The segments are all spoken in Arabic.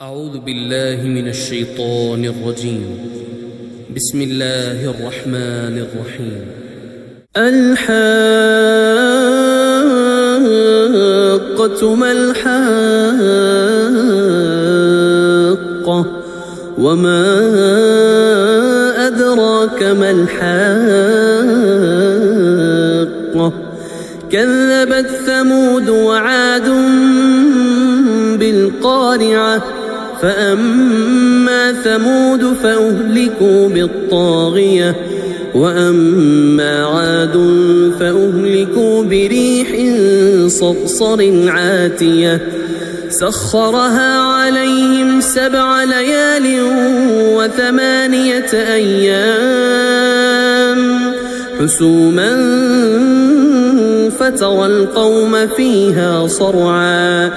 أعوذ بالله من الشيطان الرجيم. بسم الله الرحمن الرحيم. الحاقة ما الحاقة وما أدراك ما الحاقة كذبت ثمود وعاد بالقارعة فأما ثمود فأهلكوا بالطاغية وأما عاد فأهلكوا بريح صرصر عاتية سخرها عليهم 7 ليال و8 أيام حسوما فترى القوم فيها صرعا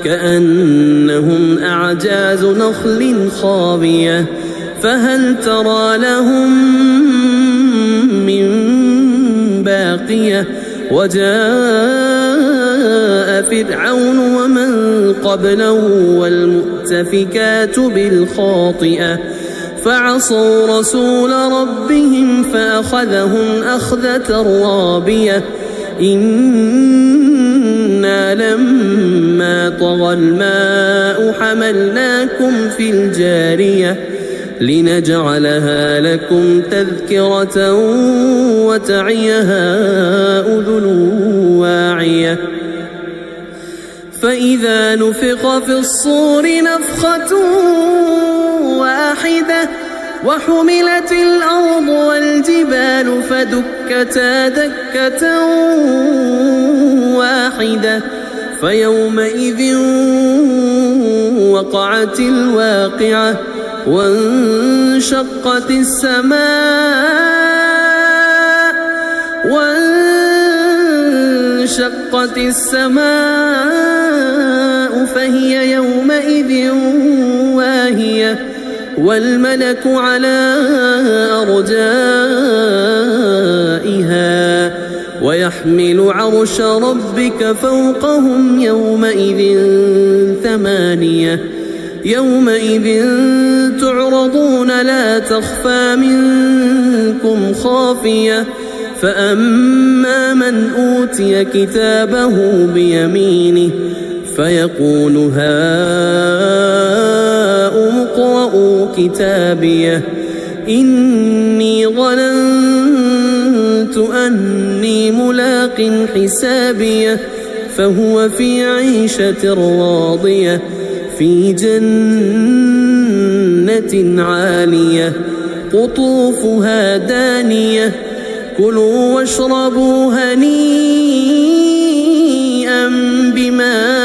كأنهم أعجاز نخل خاوية فهل ترى لهم من باقية وجاء فرعون ومن قبله والمؤتفكات بالخاطئة فعصوا رسول ربهم فأخذهم أخذة رابية إنا لما طغى الماء حملناكم في الجارية لنجعلها لكم تذكرة وتعيها أذن واعية فإذا نفخ في الصور نفخة واحدة وحملت الأرض والجبال فدكتا دكة واحدة فيومئذ وقعت الواقعة وانشقت السماء فهي يومئذ واهية والملك على أرجائها ويحمل عرش ربك فوقهم يومئذ 8 يومئذ تعرضون لا تخفى منكم خافية فأما من أوتي كتابه بيمينه فيقول هاؤم اقرءوا كتابيه إني ظننت أني ملاق حسابيه فهو في عيشة راضية في جنة عالية قطوفها دانية كلوا واشربوا هنيئا بما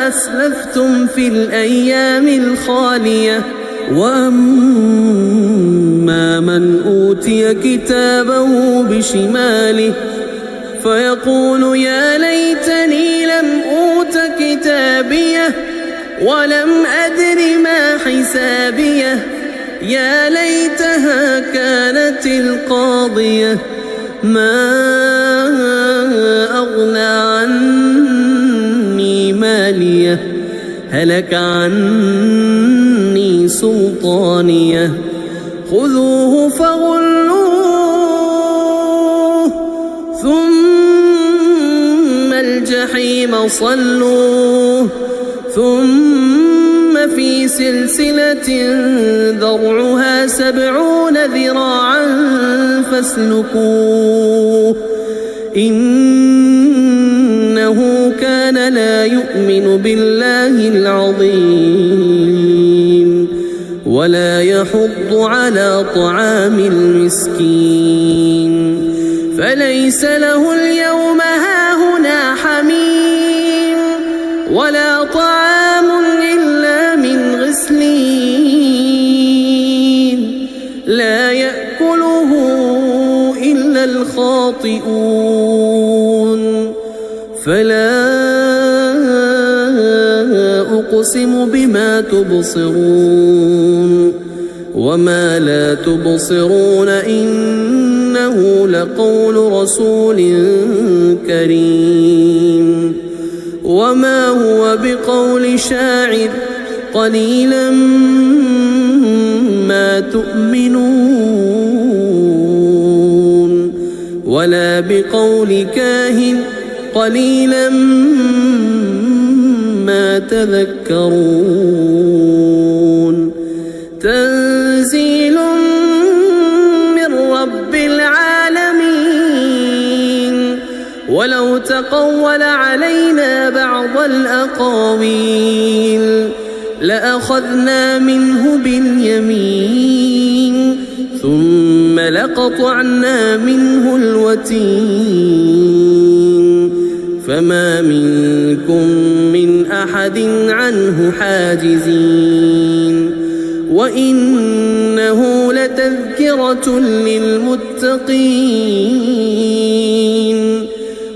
أسلفتم في الأيام الخالية وأما من أوتي كتابه بشماله فيقول يا ليتني لم أوت كتابيه ولم أدر ما حسابيه يا ليتها كانت القاضية ما أغنى عني ماليه هلك عني سلطانيه خذوه فغلوه ثم الجحيم صلوه ثم في سلسلة ذرعها 70 ذراعا فاسلكوه إنه كان لا يؤمن بالله العظيم ولا يحض على طعام المسكين فليس له اليوم هاهنا حميم ولا طعام إلا من غسلين لا يأكله إلا الخاطئون فلا أقسم بما تبصرون وما لا تبصرون إنه لقول رسول كريم وما هو بقول شاعر قليلا ما تؤمنون ولا بقول كاهن قليلا ما تذكرون تنزيل من رب العالمين ولو تقول علينا بعض الأقاويل لأخذنا منه باليمين ثم لقطعنا منه الوتين فما منكم من أحد عنه حاجزين وإنه لتذكرة للمتقين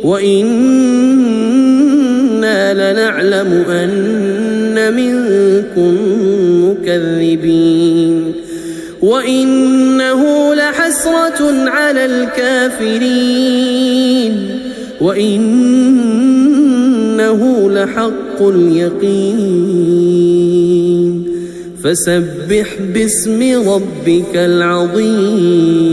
وإنا لنعلم أن منكم مكذبين وإنه لحسرة على الكافرين وإنه لحق اليقين فسبح باسم ربك العظيم.